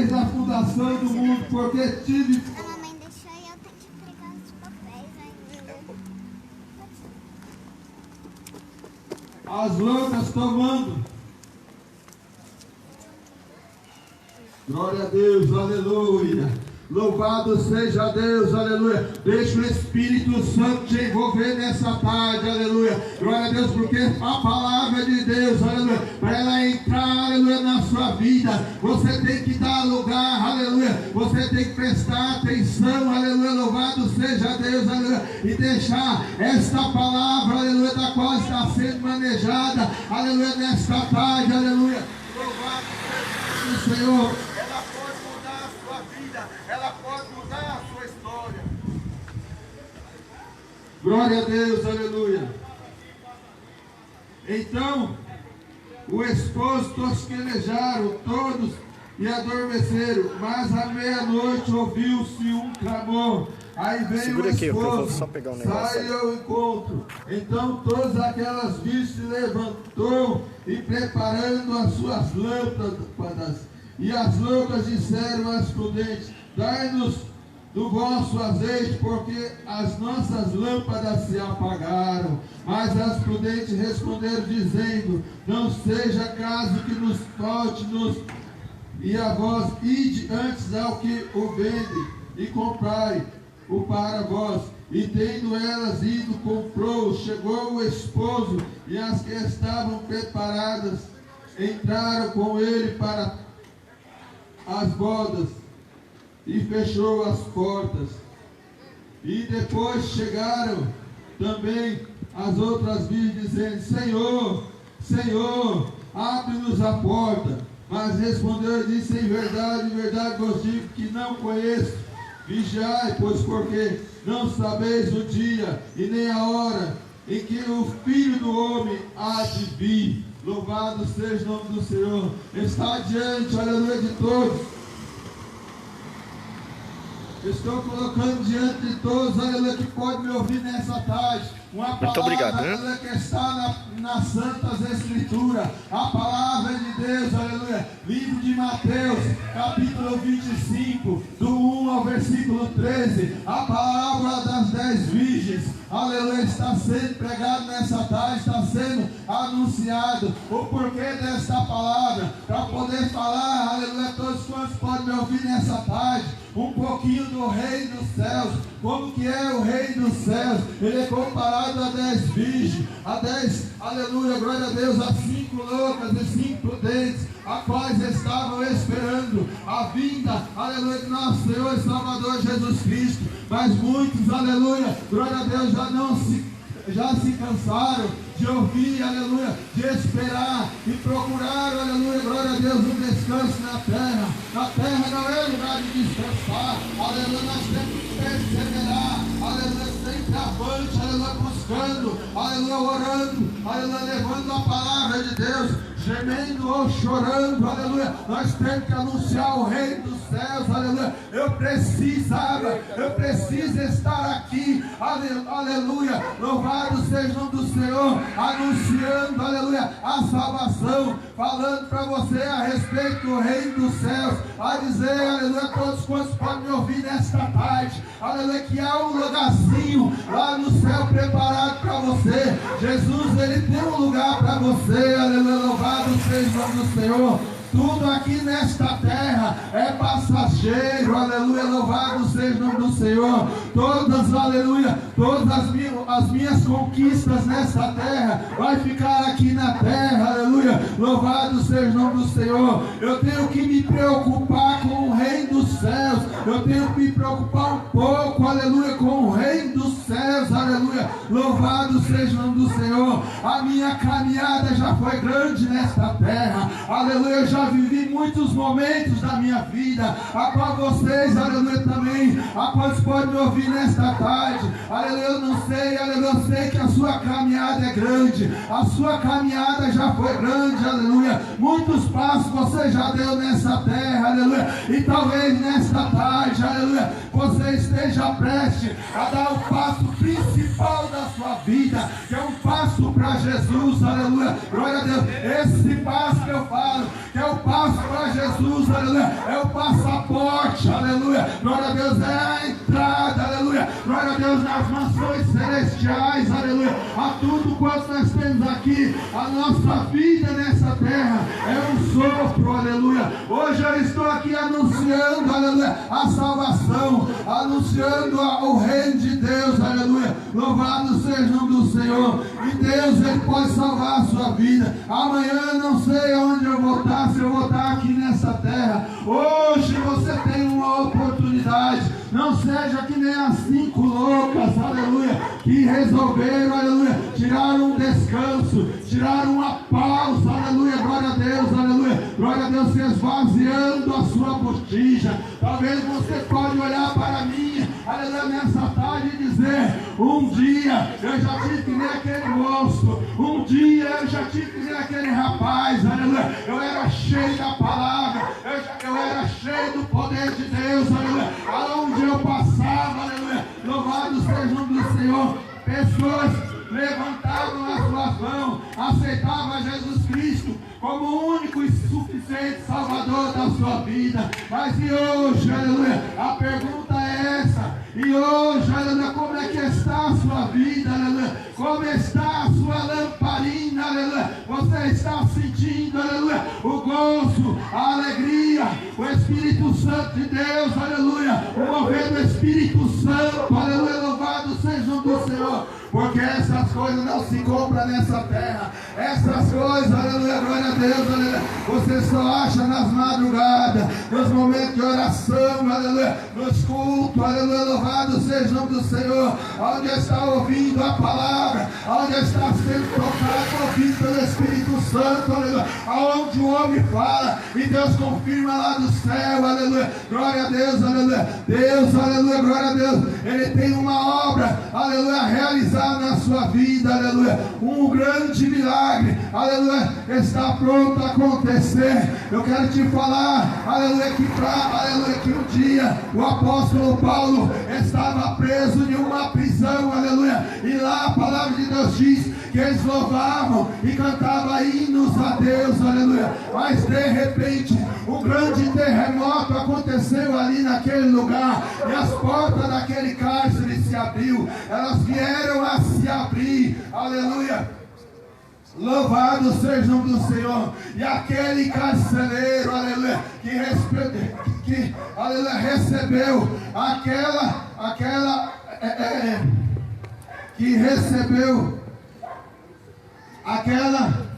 desde a fundação do mundo, porque tive... A mamãe deixou e eu tenho que entregar os papéis ainda. As loucas tomando. Glória a Deus, aleluia. Louvado seja Deus, aleluia. Deixa o Espírito Santo te envolver nessa tarde, aleluia. Glória a Deus, porque a palavra de Deus, aleluia, para ela entrar, aleluia, na sua vida, você tem que dar lugar, aleluia. Você tem que prestar atenção, aleluia. Louvado seja Deus, aleluia. E deixar esta palavra, aleluia, da qual está sendo manejada, aleluia, nesta tarde, aleluia. Louvado seja o Senhor. Ela pode mudar a sua vida, ela pode mudar a sua história. Glória a Deus, aleluia. Então, o esposo tosquelejaram todos e adormeceram, mas à meia-noite ouviu-se um clamor. Aí veio Segura o aqui, esposo, eu vou só pegar um negócio. sai ao encontro. Então todas aquelas virgens se levantou e preparando as suas lâmpadas. E as loucas disseram às prudentes: dai-nos do vosso azeite, porque as nossas lâmpadas se apagaram. Mas as prudentes responderam, dizendo: não seja caso que nos falte-nos, e a vós ide antes ao que o vende, e comprai-o para vós. E tendo elas ido, comprou, chegou o esposo, e as que estavam preparadas entraram com ele para as bodas, e fechou as portas. E depois chegaram também as outras virgens, dizendo: Senhor, Senhor, abre-nos a porta. Mas respondeu e disse: em verdade vos digo que não conheço. Vigiai, pois porque não sabeis o dia e nem a hora em que o Filho do Homem há de vir. Louvado seja o nome do Senhor. Está diante, aleluia, de todos. Estou colocando diante de todos, aleluia, que pode me ouvir nessa tarde. Uma palavra, aleluia, que está nas Santas Escrituras. A palavra de Deus, aleluia. Livro de Mateus, capítulo 25, do 1 ao versículo 13. A palavra das 10 virgens, aleluia, está sendo pregado nessa tarde, está sendo anunciado. O porquê desta palavra, para poder falar, aleluia, todos quantos podem me ouvir nessa tarde, um pouquinho do reino dos céus. Como que é o reino dos céus? Ele é comparado a 10 virgens, a 10, aleluia, glória a Deus, a 5 loucas e 5 prudentes, a quais estavam esperando a vinda, aleluia, de nosso Senhor e Salvador Jesus Cristo. Mas muitos, aleluia, glória a Deus, já se cansaram de ouvir, aleluia, de esperar e procurar, aleluia, glória a Deus, um descanso na terra. Na terra não é lugar de descansar, aleluia, nós temos que perseverar, aleluia, sempre avante, aleluia, buscando, aleluia, orando, aleluia, levando a palavra de Deus, gemendo ou chorando, aleluia. Nós temos que anunciar o reino dos céus, aleluia. Eu preciso estar aqui, aleluia, louvado seja o nome do Senhor, anunciando, aleluia, a salvação, falando para você a respeito do reino dos céus, a dizer, aleluia, todos quantos podem me ouvir nesta tarde, aleluia, que há um lugarzinho lá no céu preparado para você. Jesus, ele tem um lugar para você, aleluia, louvado seja o nome do Senhor. Tudo aqui nesta terra é passageiro, aleluia, louvado seja o nome do Senhor. Todas, aleluia, todas as minhas conquistas nesta terra vai ficar aqui na terra, aleluia, louvado seja o nome do Senhor. Eu tenho que me preocupar com o reino dos céus, eu tenho que me preocupar um pouco, aleluia, com o reino dos céus, aleluia, louvado seja o nome do Senhor. A minha caminhada já foi grande nesta terra, aleluia, eu já vivi muitos momentos da minha vida, a qual vocês, aleluia, também, a quantos podem me ouvir nesta tarde, aleluia, eu não sei, aleluia, eu sei que a sua caminhada é grande, a sua caminhada já foi grande, aleluia, muitos passos você já deu nessa terra, aleluia, e talvez nesta tarde, aleluia, você esteja prestes a dar o passo principal da sua vida, que é um passo para Jesus, aleluia, glória a Deus. Esse passo que eu falo, que é o passo para Jesus, aleluia, é o passaporte, aleluia, glória a Deus, é a entrada, aleluia, glória a Deus, nas mansões celestiais, aleluia, a tudo quanto nós temos aqui, a nossa vida nessa terra é um sopro, aleluia. Hoje eu estou aqui anunciando, aleluia, a salvação, anunciando o reino de Deus, aleluia, louvado seja o nome do Senhor. E Deus, Ele pode salvar a sua vida. Amanhã eu não sei onde eu vou estar, se eu vou estar aqui nessa terra. Hoje você tem uma oportunidade. Não seja que nem as 5 loucas, aleluia, que resolveram, aleluia, tirar um descanso, tirar uma pausa, aleluia, glória a Deus, aleluia, glória a Deus, se esvaziando a sua botija. Talvez você pode olhar para mim, aleluia, nessa tarde e dizer: um dia eu já tive que nem aquele moço, um dia eu já tive que nem aquele rapaz, aleluia, eu era cheio da palavra, eu era cheio do poder de Deus, aleluia, aonde eu passava, aleluia, louvado seja o nome do Senhor, pessoas levantavam as suas mãos, aceitavam Jesus Cristo como o único e suficiente Salvador da sua vida. Mas e hoje, aleluia, a pergunta é essa: e hoje, aleluia, como é que está a sua vida, aleluia, como está a sua lamparina, aleluia, você está sentindo, aleluia, o gozo, a alegria, o Espírito Santo de Deus, aleluia, o mover do Espírito Santo, aleluia, louvado seja o nome do Senhor. Porque essas coisas não se compram nessa terra. Essas coisas, aleluia, glória a Deus, aleluia, você só acha nas madrugadas, nos momentos de oração, aleluia, nos cultos, aleluia, louvado seja o nome do Senhor, onde está ouvindo a palavra, onde está sendo tocado, ouvido pelo Espírito Santo, aleluia, aonde o homem fala e Deus confirma lá do céu, aleluia, glória a Deus, aleluia, Deus, aleluia, glória a Deus, Ele tem uma obra, aleluia, realizada na sua vida, aleluia, um grande milagre, aleluia, está pronto a acontecer. Eu quero te falar, aleluia, que um dia o apóstolo Paulo estava preso em uma prisão, aleluia, e lá a palavra de Deus diz que eles louvavam e cantavam hinos a Deus, aleluia, mas de repente um grande terremoto aconteceu ali naquele lugar, e as portas daquele cárcere se abriu, elas vieram a se abrir, aleluia, louvado seja o nome do Senhor. E aquele carcereiro, aleluia, que aleluia, recebeu que recebeu aquela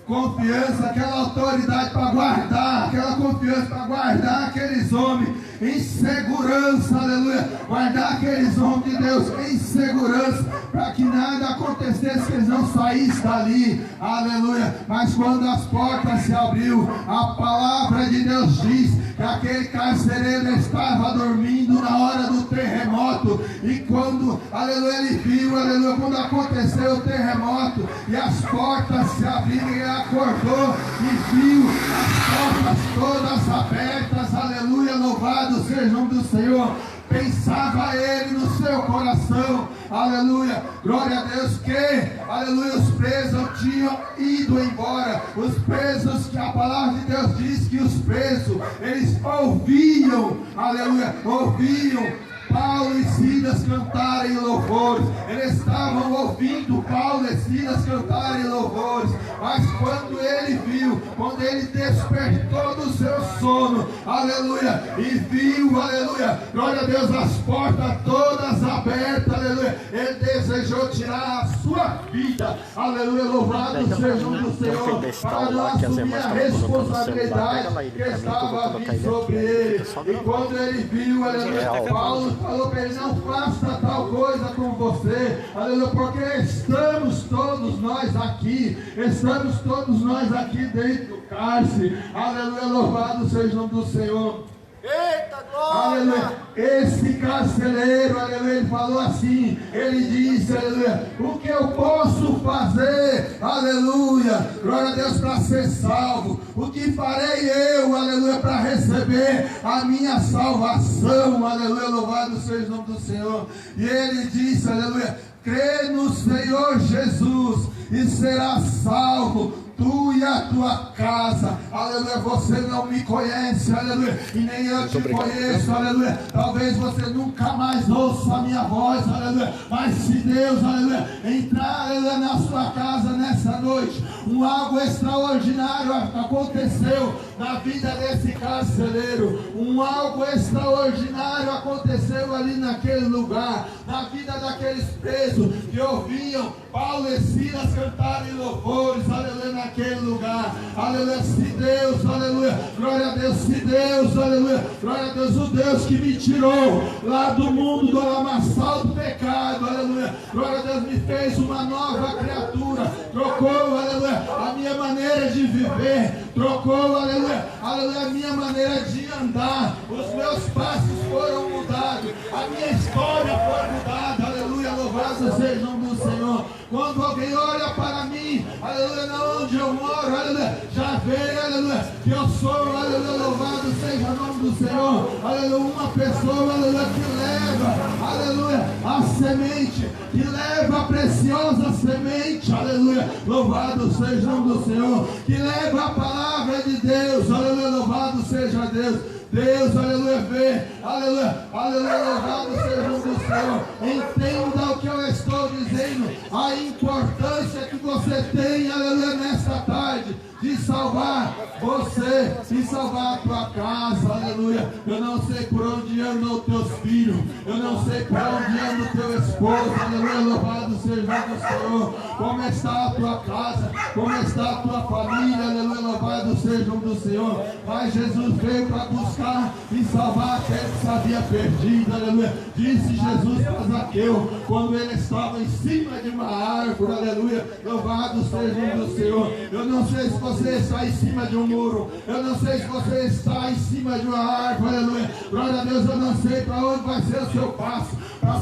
confiança, aquela autoridade para guardar, aquela confiança para guardar aqueles homens em segurança, aleluia, guardar aqueles homens de Deus em segurança, para que nada acontecesse, que eles não saíssem dali, aleluia. Mas quando as portas se abriu, a palavra de Deus diz que aquele carcereiro estava dormindo na hora do terremoto, e quando, aleluia, ele viu, aleluia, quando aconteceu o terremoto e as portas se abriram, ele acordou e viu as portas todas abertas, aleluia, louvado seja o nome do Senhor. Pensava ele no seu coração, aleluia, glória a Deus, que, aleluia, os presos tinham ido embora, os presos, que a palavra de Deus diz que os presos, eles ouviam, aleluia, ouviam Paulo e Silas cantarem louvores, eles estavam ouvindo Paulo e Silas cantarem louvores, mas quando ele viu, quando ele despertou do seu sono, aleluia, e viu, aleluia, glória a Deus, as portas todas abertas, aleluia, ele desejou tirar a sua vida, aleluia, louvado seja o nome do Senhor, para não assumir a responsabilidade que estava vindo sobre ele. E quando ele viu, aleluia, Paulo falou para ele: não faça tal coisa com você, aleluia, porque estamos todos nós aqui dentro do cárcere, aleluia, louvado seja o nome do Senhor. Eita, glória! Aleluia, esse carcereiro, aleluia, ele falou assim, ele disse, aleluia, o que eu posso fazer, aleluia, glória a Deus, para ser salvo, o que farei eu, aleluia, para receber a minha salvação, aleluia, louvado seja o nome do Senhor. E ele disse, aleluia, crê no Senhor Jesus e será salvo tu e a tua casa, aleluia. Você não me conhece, aleluia, e nem eu te conheço, aleluia. Talvez você nunca mais ouça a minha voz, aleluia, mas se Deus, aleluia, entrar, aleluia, na sua casa nessa noite, algo extraordinário aconteceu na vida desse carcereiro, algo extraordinário aconteceu ali naquele lugar, na vida daqueles presos que ouviam Paulo e Silas cantarem louvores, aleluia, naquele lugar, aleluia. Se Deus, aleluia, glória a Deus, se Deus, aleluia, glória a Deus, o Deus que me tirou lá do mundo do lamaçal do pecado, aleluia, glória a Deus, me fez uma nova criatura, trocou, aleluia, a minha maneira de viver, trocou, aleluia, aleluia, a minha maneira de andar, os meus passos foram mudados, a minha história foi mudada, aleluia, louvado seja o nome do Senhor. Quando alguém olha para mim, aleluia, na onde eu moro, aleluia, já vê, aleluia, que eu sou, aleluia, louvado seja o nome do Senhor, aleluia, uma pessoa, aleluia, que leva, aleluia, a semente, que leva a preciosa semente, aleluia, louvado seja o nome do Senhor, que leva a palavra de Deus, aleluia, louvado seja Deus. Deus, aleluia, vê, aleluia, aleluia, louvado seja o nome do Senhor. Entenda o que eu estou dizendo, a importância que você tem, aleluia, nesta tarde, de salvar você, de salvar a tua casa, aleluia. Eu não sei por onde andam os teus filhos, eu não sei por onde anda o teu esposo, aleluia, louvado seja o nome do Senhor. Como está a tua casa, como está a tua família, aleluia, louvado seja o nome do Senhor. Mas Jesus veio para buscar e salvar aquele que se havia perdido, aleluia. Disse Jesus para Zaqueu, quando ele estava em cima de uma árvore, aleluia, louvado seja o nome do Senhor. Eu não sei se você está em cima de um muro, eu não sei se você está em cima de uma árvore, aleluia, glória a Deus, eu não sei para onde vai ser o seu passo,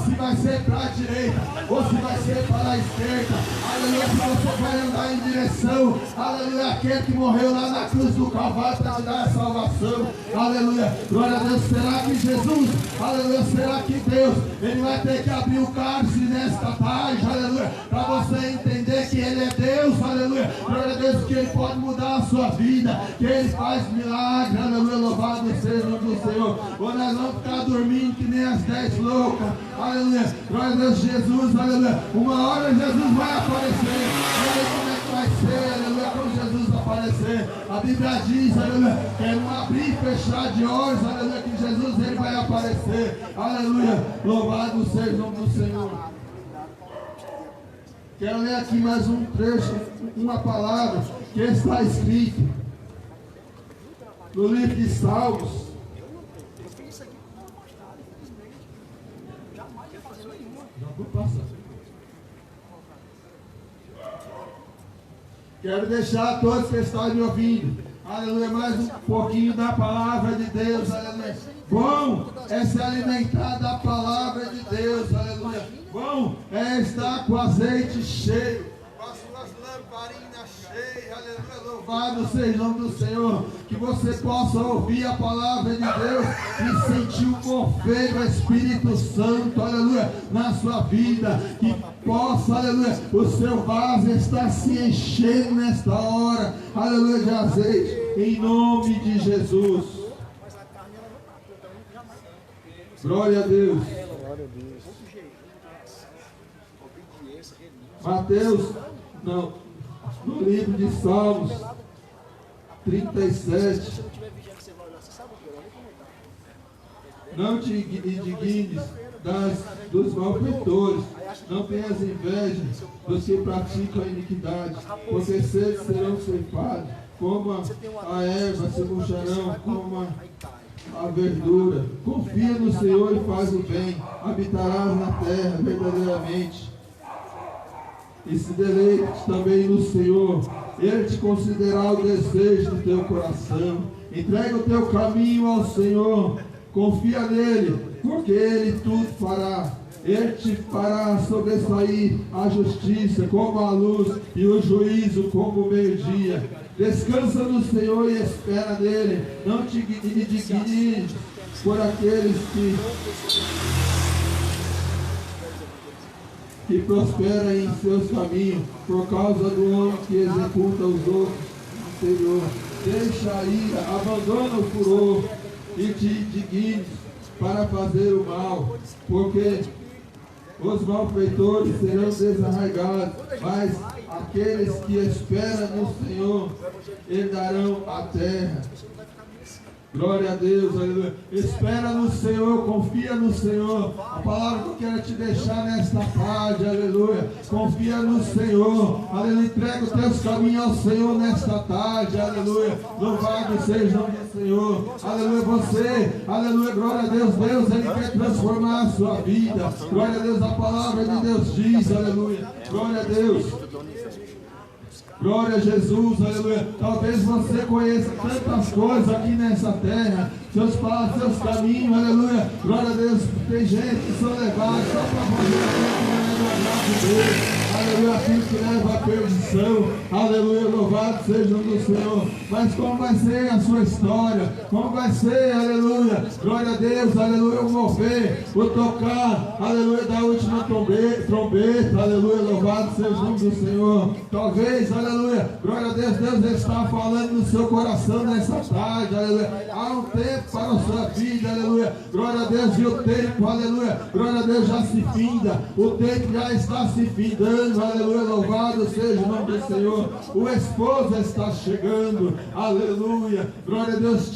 se vai ser para a direita, ou se vai ser para a esquerda, aleluia, se você vai andar em direção, aleluia, aquele que morreu lá na cruz do Calvário para te dar a salvação, aleluia, glória a Deus. Será que Jesus, aleluia, será que Deus, ele vai ter que abrir o cálice nesta tarde, aleluia, para você entender que ele é Deus, aleluia, glória a Deus, que ele pode mudar a sua vida, que ele faz milagre, aleluia, louvado seja o nome do Senhor. Ou nós vamos ficar dormindo que nem as 10 loucas, aleluia, glória a Deus, Jesus, aleluia, uma hora Jesus vai aparecer, olha como é que vai ser, aleluia, quando Jesus aparecer, a Bíblia diz, aleluia, que é um abrir e fechar de olhos, aleluia, que Jesus ele vai aparecer, aleluia, louvado seja o nome do Senhor. Quero ler aqui mais um trecho, uma palavra que está escrito no livro de Salmos. Já vou passar. Quero deixar a todos que estão me ouvindo, aleluia, mais um pouquinho da palavra de Deus, aleluia. Bom é se alimentar da palavra de Deus, aleluia. Bom é estar com azeite cheio, com as suas lamparinas cheias, aleluia, louvado seja o nome do Senhor. Que você possa ouvir a palavra de Deus e sentir o mover do Espírito Santo, aleluia, na sua vida. Que possa, aleluia, o seu vaso estar se enchendo nesta hora, aleluia, de azeite, em nome de Jesus. Glória a Deus. Mateus, não, no livro de Salmos 37. Não te indignes dos malfeitores, não tenhas inveja dos que praticam a iniquidade, porque cedo serão ceifados, como a erva se murcharão, como a verdura. Confia no Senhor e faz o bem, habitarás na terra verdadeiramente. E se deleite também no Senhor, Ele te concederá o desejo do teu coração. Entrega o teu caminho ao Senhor, confia nele, porque Ele tudo fará. Ele te fará sobressair a justiça como a luz e o juízo como o meio-dia. Descansa no Senhor e espera nele. Não te indignes por aqueles que que prospera em seus caminhos, por causa do homem que executa os outros interior. Deixa a ira, abandona o furor e te dignes para fazer o mal, porque os malfeitores serão desarraigados, mas aqueles que esperam no Senhor herdarão a terra. Glória a Deus, aleluia. Espera no Senhor, confia no Senhor. A palavra que eu quero te deixar nesta tarde, aleluia. Confia no Senhor, aleluia. Entrega os teus caminhos ao Senhor nesta tarde, aleluia. Louvado seja o nome do Senhor, aleluia. Você, aleluia, glória a Deus. Deus, Ele quer transformar a sua vida. Glória a Deus, a palavra de Deus diz, aleluia. Glória a Deus. Glória a Jesus, aleluia. Talvez você conheça tantas coisas aqui nessa terra, seus passos, seus caminhos, aleluia. Glória a Deus. Tem gente que são levados só para fazer aquilo que não é do agrado de Deus. Aleluia, aquilo que leva à perdição. Aleluia, louvado seja o nome do Senhor. Mas como vai ser a sua história? Como vai ser, aleluia? Glória a Deus, aleluia, o mover, o tocar, aleluia, da última trombeta, aleluia, louvado seja o nome do Senhor. Talvez, aleluia, glória a Deus, Deus está falando no seu coração nessa tarde, aleluia. Há um tempo para a sua vida, aleluia. Glória a Deus, e o tempo, aleluia, glória a Deus, já se finda. O tempo já está se findando, aleluia, louvado seja o nome do Senhor. O esposo está chegando, aleluia. Glória a Deus,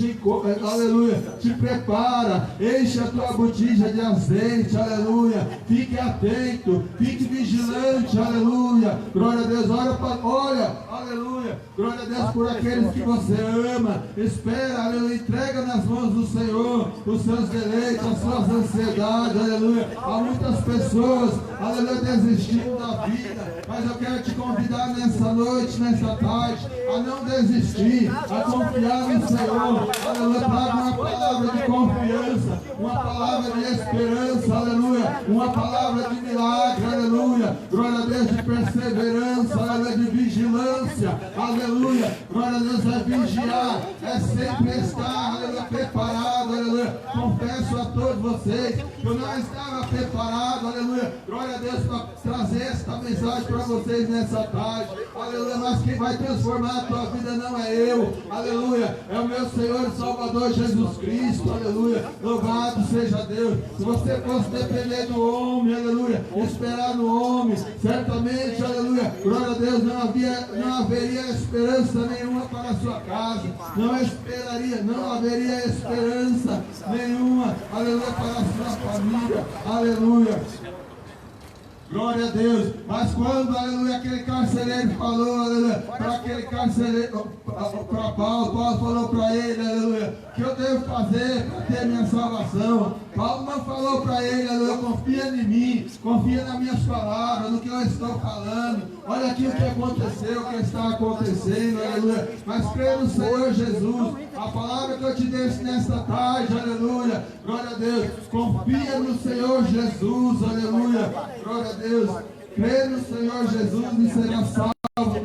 aleluia, te prepara, enche a tua botija de azeite, aleluia. Fique atento, fique vigilante, aleluia. Glória a Deus, olha, aleluia. Glória a Deus por aqueles que você ama. Espera, aleluia, entrega nas mãos do Senhor os seus deleites, as suas ansiedades, aleluia. Há muitas pessoas, aleluia, desistindo da vida, mas eu quero te convidar nessa noite, nessa tarde, a não desistir, a confiar no Senhor, aleluia. Traga uma palavra de confiança, uma palavra de esperança, aleluia, uma palavra de milagre, aleluia. Glória a Deus, de perseverança, aleluia, de vigilância, aleluia. Glória a Deus, é vigiar, é sempre estar, aleluia, preparado, aleluia. Confesso a todos vocês que eu não estava preparado, aleluia. Glória a Deus, para trazer esta mensagem para vocês nessa tarde, aleluia. Mas quem vai transformar a tua vida não é eu, aleluia, é o meu Senhor e Salvador Jesus Cristo, aleluia. Louvado seja Deus. Se você fosse depender do homem, aleluia, esperar no homem, certamente, aleluia, glória a Deus, não haveria esperança nenhuma para a sua casa, não haveria esperança nenhuma, aleluia, para a sua família, aleluia. Glória a Deus. Mas quando, aleluia, aquele carcereiro falou, aleluia, para aquele carcereiro, para Paulo falou para ele, aleluia, o que eu devo fazer para ter minha salvação? Paulo não falou para ele, aleluia, confia em mim, confia nas minhas palavras, no que eu estou falando. Olha aqui o que aconteceu, o que está acontecendo, aleluia. Mas crê no Senhor Jesus. A palavra que eu te deixo nesta tarde, aleluia. Glória a Deus. Confia no Senhor Jesus, aleluia. Glória a Deus. Crê no Senhor Jesus e será salvo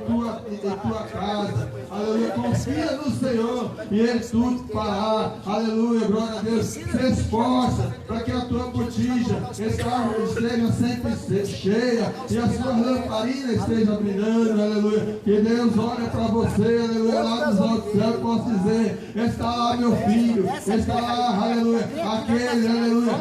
tua casa, aleluia. Confia no Senhor e Ele tudo fará, aleluia. Glória a Deus. Se esforça para que a tua botija esteja sempre cheia e a sua lamparina esteja brilhando, aleluia. Que Deus olha para você, aleluia, lá nos altos céus, eu posso dizer: está lá meu filho, está lá, aleluia, aquele, aleluia,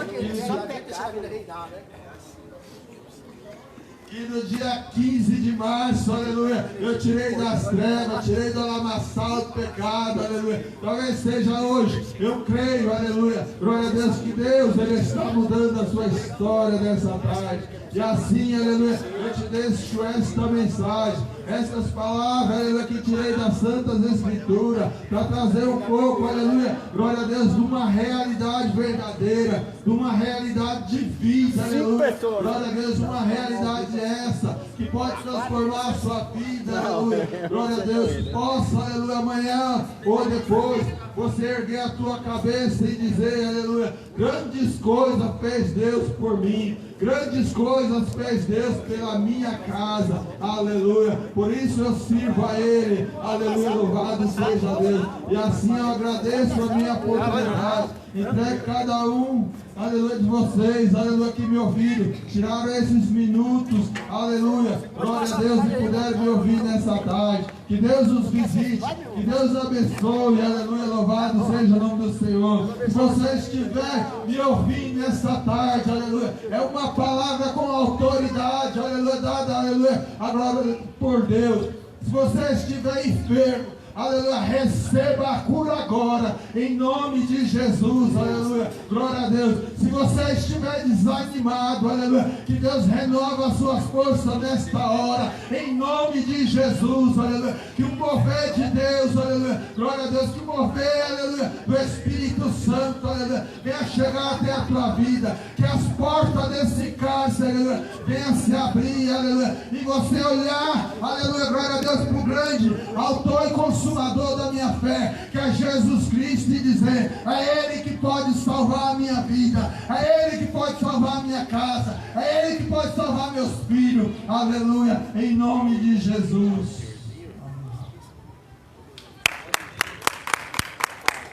que no dia 15 de março, aleluia, eu tirei das trevas, tirei do lamaçal do pecado, aleluia. Talvez seja hoje, eu creio, aleluia. Glória a Deus, que Deus, Ele está mudando a sua história nessa tarde. E assim, aleluia, eu te deixo esta mensagem, essas palavras, aleluia, que tirei das Santas Escrituras, para trazer um pouco, aleluia, glória a Deus, de uma realidade verdadeira, de uma realidade de vida, aleluia. Glória a Deus, uma realidade essa, que pode transformar a sua vida, aleluia. Glória a Deus, possa, aleluia, amanhã ou depois, você erguer a tua cabeça e dizer, aleluia, grandes coisas fez Deus por mim. Grandes coisas fez Deus pela minha casa, aleluia. Por isso eu sirvo a Ele, aleluia. Louvado seja Deus. E assim eu agradeço a minha oportunidade. Entregue cada um, aleluia, de vocês, aleluia, que me ouviram. Tiraram esses minutos, aleluia. Glória a Deus, e puderam me ouvir nessa tarde. Que Deus os visite, que Deus abençoe, aleluia. Louvado seja o nome do Senhor. Se você estiver me ouvindo nessa tarde, aleluia, é uma palavra com autoridade, aleluia, dada, aleluia, a glória por Deus. Se você estiver enfermo, aleluia, receba a cura agora, em nome de Jesus, aleluia, glória a Deus. Se você estiver desanimado, aleluia, que Deus renova as suas forças nesta hora, em nome de Jesus, aleluia. Que o mover de Deus, aleluia, glória a Deus, que o mover, aleluia, do Espírito Santo, aleluia, venha chegar até a tua vida, que as portas desse cárcere, aleluia, venham se abrir, aleluia, e você olhar, aleluia, glória a Deus, para o grande autor e consumador da minha fé, que é Jesus Cristo, e dizer: é Ele que pode salvar a minha vida, é Ele que pode salvar a minha casa, é Ele que pode salvar meus filhos, aleluia, em nome de Jesus.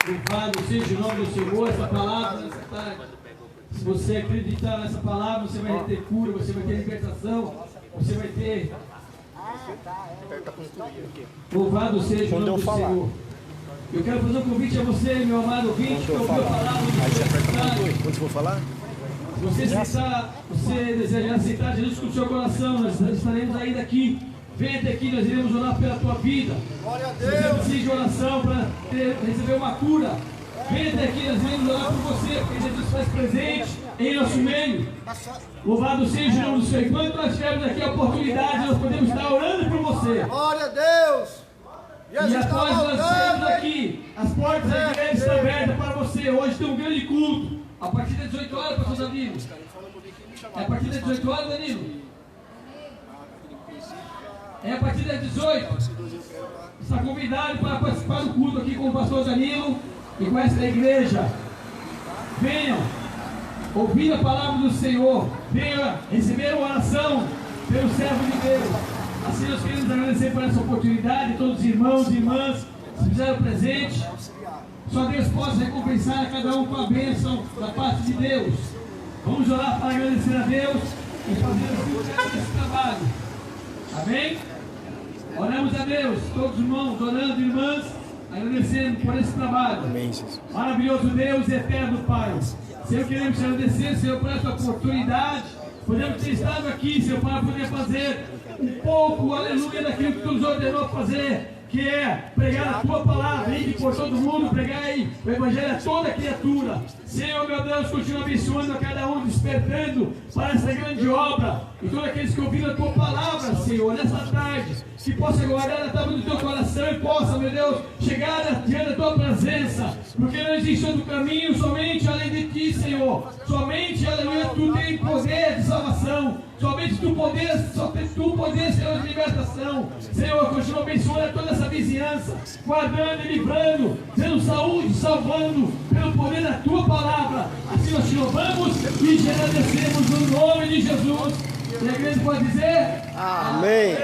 Louvado seja o nome do Senhor, essa palavra nessa tarde. Se você acreditar nessa palavra, você vai ter cura, você vai ter libertação, você vai ter. Louvado seja o nome do Senhor. Eu quero fazer um convite a você, meu amado ouvinte, que ouviu a palavra do quando for falar? Se você desejar aceitar Jesus com o seu coração, nós estaremos ainda aqui. Venha até aqui, nós iremos orar pela tua vida. Glória a Se você Deus. precisa de oração para receber uma cura, venha até aqui, nós iremos orar por você, porque Jesus faz presente em nosso meio. Louvado seja o nome do Senhor. Enquanto nós tivermos aqui a oportunidade, nós podemos estar orando por você. Glória a Deus. E Jesus está após nós sairmos voltando. aqui, as portas da igreja estão abertas para você. Hoje tem um grande culto. A partir das 18 horas, pastor Danilo. É a partir das 18 horas, Danilo? É a partir das 18. Está convidado para participar do culto aqui com o pastor Danilo e com esta igreja. Venham ouvir a palavra do Senhor. Venham receber uma oração pelo servo de Deus. Assim nós queremos agradecer por essa oportunidade. Todos os irmãos e irmãs que fizeram presente. Só Deus possa recompensar a cada um com a bênção da parte de Deus. Vamos orar para agradecer a Deus e fazer assim esse trabalho. Amém? Oramos a Deus, todos os irmãos, orando, irmãs, agradecendo por esse trabalho. Amém, Jesus. Maravilhoso Deus e eterno Pai. Senhor, queremos te agradecer, Senhor, por essa oportunidade. Podemos ter estado aqui, Senhor, para poder fazer um pouco, aleluia, daquilo que tu nos ordenou fazer, que é pregar a tua palavra, ir por todo mundo, pregar aí o evangelho a toda criatura. Senhor, meu Deus, continua abençoando a cada um, despertando para essa grande obra. E todos aqueles que ouviram a tua palavra, Senhor, nessa tarde, que possa guardar a tábua do teu coração e possa, meu Deus, chegar diante da tua presença. Porque não existe outro caminho somente além de ti, Senhor. Somente, aleluia, tu tens poder de salvação. Somente tu podes ter a libertação. Senhor, continua abençoando toda essa vizinhança, guardando e livrando, dando saúde, salvando, pelo poder da tua palavra. Assim nós te louvamos e te agradecemos no nome de Jesus. E a igreja pode dizer? Amém.